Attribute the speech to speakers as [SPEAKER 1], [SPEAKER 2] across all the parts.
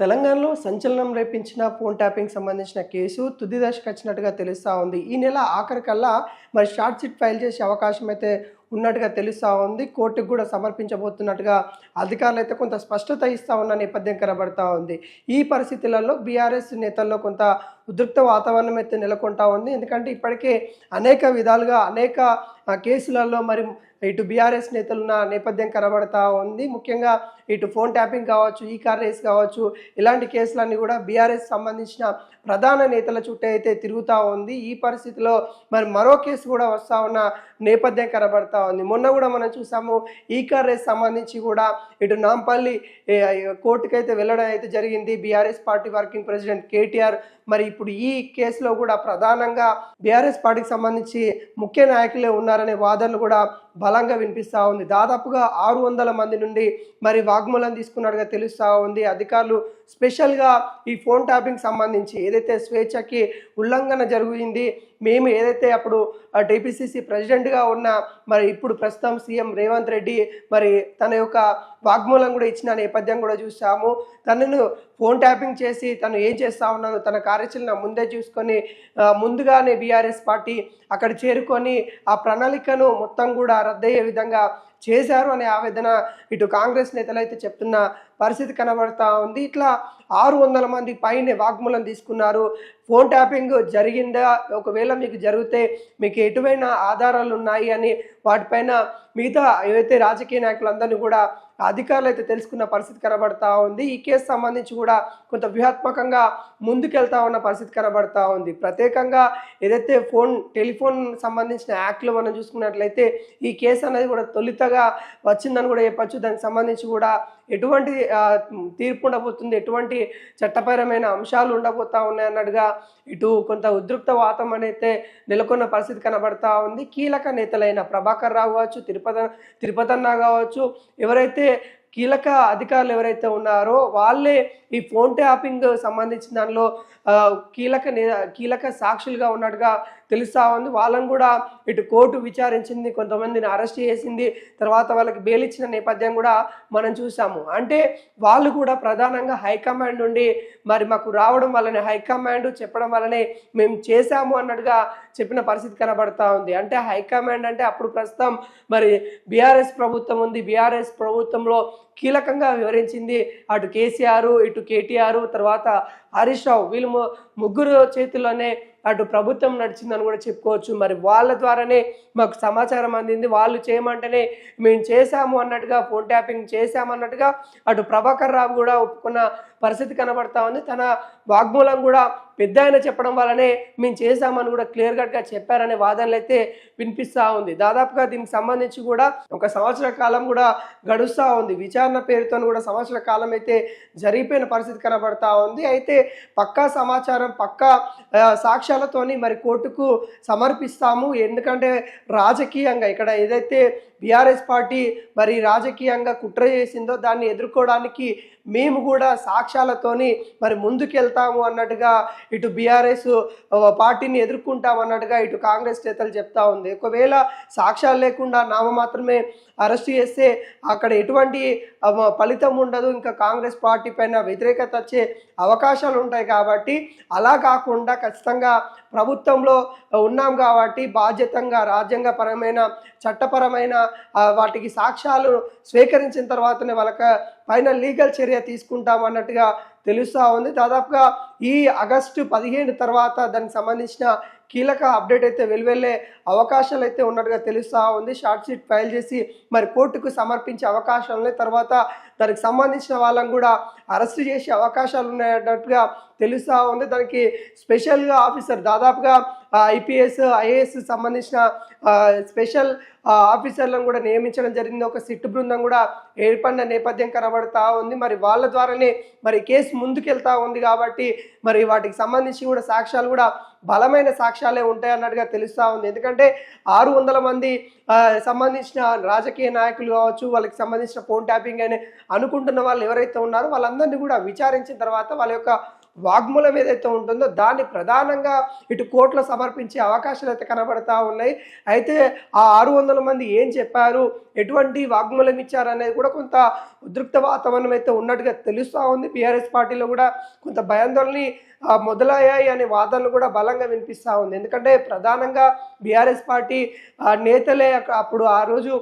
[SPEAKER 1] తెలంగాణలో సంచలనం రేపించిన phone tapping సంబంధించిన కేసు తుది దశకు వచ్చినట్టుగా తెలుస్తూ ఉంది. ఈ నెల ఆఖరికల్లా మరి షార్ట్ షీట్ ఫైల్ చేసే అవకాశం అయితే ఉన్నట్టుగా తెలుస్తూ ఉంది. కోర్టుకు కూడా సమర్పించబోతున్నట్టుగా అధికారులు అయితే కొంత స్పష్టత ఇస్తూ ఉన్న నేపథ్యం కనబడతా ఉంది. ఈ పరిస్థితులలో బీఆర్ఎస్ నేతల్లో కొంత ఉద్రిక్త వాతావరణం అయితే నెలకొంటా ఉంది. ఎందుకంటే ఇప్పటికే అనేక విధాలుగా అనేక కేసులలో మరి ఇటు బీఆర్ఎస్ నేతలున్న నేపథ్యం కనబడతా ఉంది. ముఖ్యంగా ఇటు ఫోన్ ట్యాపింగ్ కావచ్చు, ఈ కార్ రేస్ కావచ్చు, ఇలాంటి కేసులన్నీ కూడా బీఆర్ఎస్ సంబంధించిన ప్రధాన నేతల చుట్టూ అయితే తిరుగుతూ ఉంది. ఈ పరిస్థితిలో మరి మరో కేసు కూడా వస్తూ ఉన్న నేపథ్యం కనబడతా ఉంది. మొన్న కూడా మనం చూసాము, ఈ కార్ రేస్ సంబంధించి కూడా ఇటు నాంపల్లి కోర్టుకైతే వెళ్ళడం అయితే జరిగింది BRS party working president KTR. మరి ఇప్పుడు ఈ కేసులో కూడా ప్రధానంగా బీఆర్ఎస్ పార్టీకి సంబంధించి ముఖ్య నాయకులే ఉన్నారనే వాదనలు కూడా బలంగా వినిపిస్తూ ఉంది. దాదాపుగా 600 మంది నుండి మరి వాగ్మూలం తీసుకున్నట్టుగా తెలుస్తూ ఉంది. అధికారులు స్పెషల్గా ఈ ఫోన్ ట్యాపింగ్ సంబంధించి ఏదైతే స్వేచ్ఛకి ఉల్లంఘన జరిగింది, మేము ఏదైతే అప్పుడు టీపీసీసీ ప్రెసిడెంట్గా ఉన్న మరి ఇప్పుడు ప్రస్తుతం సీఎం రేవంత్ రెడ్డి మరి తన యొక్క వాగ్మూలం కూడా ఇచ్చిన నేపథ్యం కూడా చూసాము. తనను ఫోన్ ట్యాపింగ్ చేసి తను ఏం చేస్తూ ఉన్నాను తన కార్యాచరణ ముందే చూసుకొని ముందుగానే బీఆర్ఎస్ పార్టీ అక్కడ చేరుకొని ఆ ప్రణాళికను మొత్తం కూడా రద్దయ్యే విధంగా చేశారు అనే ఆవేదన ఇటు కాంగ్రెస్ నేతలు అయితే చెప్తున్న పరిస్థితి కనబడతా ఉంది. ఇట్లా 600 మంది పైనే వాగ్మూలం తీసుకున్నారు. ఫోన్ ట్యాపింగ్ జరిగిందా, ఒకవేళ మీకు జరిగితే మీకు ఎటువైనా ఆధారాలు ఉన్నాయి అని వాటిపైన మిగతా ఏవైతే రాజకీయ నాయకులందరినీ కూడా అధికారులు అయితే తెలుసుకున్న పరిస్థితి కనబడతా ఉంది. ఈ కేసు సంబంధించి కూడా కొంత వ్యూహాత్మకంగా ముందుకెళ్తా ఉన్న పరిస్థితి కనబడతా ఉంది. ప్రత్యేకంగా ఏదైతే టెలిఫోన్ సంబంధించిన యాక్ట్లో మనం చూసుకున్నట్లయితే ఈ కేసు అనేది కూడా తొలితగా వచ్చిందని కూడా చెప్పచ్చు. దానికి సంబంధించి కూడా ఎటువంటి తీర్పు ఉండబోతుంది, ఎటువంటి చట్టపరమైన అంశాలు ఉండబోతా ఉన్నాయి అన్నట్టుగా ఇటు కొంత ఉద్రిక్త వాతావరణం అయితే నెలకొన్న పరిస్థితి కనబడతా ఉంది. కీలక నేతలైన ప్రభాకర్ రావు కావచ్చు, తిరుపతన్న కావచ్చు, ఎవరైతే కీలక అధికారులు ఎవరైతే ఉన్నారో వాళ్ళే ఈ ఫోన్ ట్యాపింగ్ సంబంధించిన దానిలో కీలక సాక్షులుగా ఉన్నట్టుగా తెలుస్తూ ఉంది. వాళ్ళని కూడా ఇటు కోర్టు విచారించింది, కొంతమందిని అరెస్ట్ చేసింది, తర్వాత వాళ్ళకి బెయిల్ ఇచ్చిన నేపథ్యం కూడా మనం చూసాము. అంటే వాళ్ళు కూడా ప్రధానంగా హైకమాండ్ నుండి మరి మాకు రావడం వల్లనే, హైకమాండ్ చెప్పడం వల్లనే మేము చేశాము అన్నట్టుగా చెప్పిన పరిస్థితి కనబడతా ఉంది. అంటే హైకమాండ్ అంటే అప్పుడు ప్రస్తుతం మరి బీఆర్ఎస్ ప్రభుత్వం ఉంది. బీఆర్ఎస్ ప్రభుత్వంలో కీలకంగా వివరించింది అటు కేసీఆర్, ఇటు కేటీఆర్, తర్వాత హరీష్ రావు, వీళ్ళు ముగ్గురు చేతుల్లోనే అటు ప్రభుత్వం నడిచిందని కూడా చెప్పుకోవచ్చు. మరి వాళ్ళ ద్వారానే మాకు సమాచారం అందింది, వాళ్ళు చేయమంటేనే మేము చేశాము అన్నట్టుగా, ఫోన్ ట్యాపింగ్ చేశామన్నట్టుగా అటు ప్రభాకర్ రావు కూడా ఒప్పుకున్న పరిస్థితి కనబడతా ఉంది. తన వాగ్మూలం కూడా పెద్ద ఆయన చెప్పడం వల్లనే మేము చేశామని కూడా క్లియర్ కట్గా చెప్పారనే వాదనలు అయితే వినిపిస్తూ ఉంది. దాదాపుగా దీనికి సంబంధించి కూడా 1 సంవత్సర కాలం కూడా గడుస్తూ ఉంది. విచారణ పేరుతో కూడా సంవత్సర కాలం అయితే జరిగిపోయిన పరిస్థితి కనబడతా ఉంది. అయితే పక్కా సమాచారం, పక్కా సాక్ష్యాలతోని మరి కోర్టుకు సమర్పిస్తాము. ఎందుకంటే రాజకీయంగా ఇక్కడ ఏదైతే బీఆర్ఎస్ పార్టీ మరి రాజకీయంగా కుట్ర చేసిందో దాన్ని ఎదుర్కోవడానికి మేము కూడా సాక్ష్యాలతోని మరి ముందుకెళ్తాము అన్నట్టుగా ఇటు బీఆర్ఎస్ పార్టీని ఎదుర్కొంటాం అన్నట్టుగా ఇటు కాంగ్రెస్ నేతలు చెప్తా ఉంది. ఒకవేళ సాక్ష్యాలు లేకుండా మాత్రమే అరెస్ట్ చేస్తే అక్కడ ఎటువంటి ఫలితం ఉండదు, ఇంకా కాంగ్రెస్ పార్టీ పైన వ్యతిరేకత వచ్చే అవకాశాలు ఉంటాయి. కాబట్టి అలా కాకుండా ఖచ్చితంగా ప్రభుత్వంలో ఉన్నాం కాబట్టి బాధ్యతంగా రాజ్యాంగపరమైన, చట్టపరమైన వాటికి సాక్ష్యాలు స్వీకరించిన తర్వాతనే వాళ్ళకి పైన లీగల్ చర్య తీసుకుంటాం అన్నట్టుగా తెలుస్తూ ఉంది. దాదాపుగా ఈ ఆగస్టు 15 తర్వాత దానికి సంబంధించిన కీలక అప్డేట్ అయితే వెలువెళ్ళే అవకాశాలు అయితే ఉన్నట్టుగా తెలుస్తూ ఉంది. షార్ట్ షీట్ ఫైల్ చేసి మరి కోర్టుకు సమర్పించే అవకాశాలు ఉన్నాయి. తర్వాత దానికి సంబంధించిన వాళ్ళని కూడా అరెస్ట్ చేసే అవకాశాలు ఉన్నాయన్నట్టుగా తెలుస్తూ ఉంది. దానికి స్పెషల్గా ఆఫీసర్, దాదాపుగా ఐపీఎస్, ఐఏఎస్ సంబంధించిన స్పెషల్ ఆఫీసర్లను కూడా నియమించడం జరిగింది. ఒక సిట్ బృందం కూడా ఏర్పడిన నేపథ్యం కనబడతా ఉంది. మరి వాళ్ళ ద్వారానే మరి కేసు ముందుకెళ్తా ఉంది కాబట్టి మరి వాటికి సంబంధించి కూడా సాక్ష్యాలు కూడా బలమైన సాక్ష్యాలే ఉంటాయి అన్నట్టుగా తెలుస్తూ ఉంది. ఎందుకంటే 600 మంది సంబంధించిన రాజకీయ నాయకులు కావచ్చు, వాళ్ళకి సంబంధించిన ఫోన్ ట్యాపింగ్ అని అనుకుంటున్న వాళ్ళు ఎవరైతే ఉన్నారో వాళ్ళందరినీ కూడా విచారించిన తర్వాత వాళ్ళ యొక్క వాగ్మూలం ఏదైతే ఉంటుందో దాన్ని ప్రధానంగా ఇటు కోర్టులో సమర్పించే అవకాశాలు అయితే కనబడతా ఉన్నాయి. అయితే ఆ 600 మంది ఏం చెప్పారు, ఎటువంటి వాగ్మూలం ఇచ్చారు అనేది కూడా కొంత ఉద్రిక్త వాతావరణం అయితే ఉన్నట్టుగా తెలుస్తూ ఉంది. బీఆర్ఎస్ పార్టీలో కూడా కొంత భయాందోళన మొదలయ్యాయి అనే వాదనలు కూడా బలంగా వినిపిస్తూ ఉంది. ఎందుకంటే ప్రధానంగా బీఆర్ఎస్ పార్టీ నేతలే అప్పుడు ఆ రోజు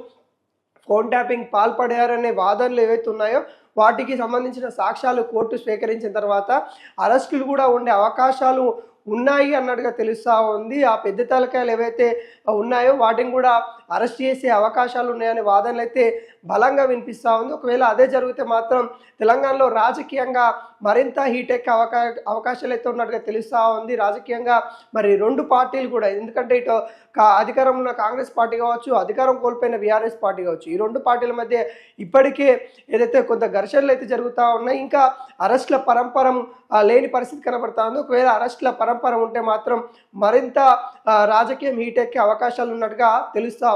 [SPEAKER 1] ఫోన్ ట్యాపింగ్ పాల్పడారనే వాదనలు ఏవైతే ఉన్నాయో వాటికి సంబంధించిన సాక్ష్యాలు కోర్టు స్వీకరించిన తర్వాత అరెస్టులు కూడా ఉండే అవకాశాలు ఉన్నాయి అన్నట్టుగా తెలుస్తూ ఉంది. ఆ పెద్ద తలకాయలు ఏవైతే ఉన్నాయో వాటిని కూడా అరెస్ట్ చేసే అవకాశాలు ఉన్నాయనే వాదనలు అయితే బలంగా వినిపిస్తూ ఉంది. ఒకవేళ అదే జరిగితే మాత్రం తెలంగాణలో రాజకీయంగా మరింత హీట్ ఎక్కే అవకాశాలు అయితే ఉన్నట్టుగా తెలుస్తూ ఉంది. రాజకీయంగా మరి రెండు పార్టీలు కూడా, ఎందుకంటే ఇటు అధికారంలో ఉన్న కాంగ్రెస్ పార్టీ కావచ్చు, అధికారం కోల్పోయిన బీఆర్ఎస్ పార్టీ కావచ్చు, ఈ రెండు పార్టీల మధ్య ఇప్పటికే ఏదైతే కొంత ఘర్షణలు అయితే జరుగుతూ ఉన్నాయి. ఇంకా అరెస్టుల పరంపరం లేని పరిస్థితి కనబడతా ఉంది. ఒకవేళ అరెస్టుల పరంపర ఉంటే మాత్రం మరింత రాజకీయం హీట్ ఎక్కే అవకాశాలు ఉన్నట్టుగా తెలుస్తూ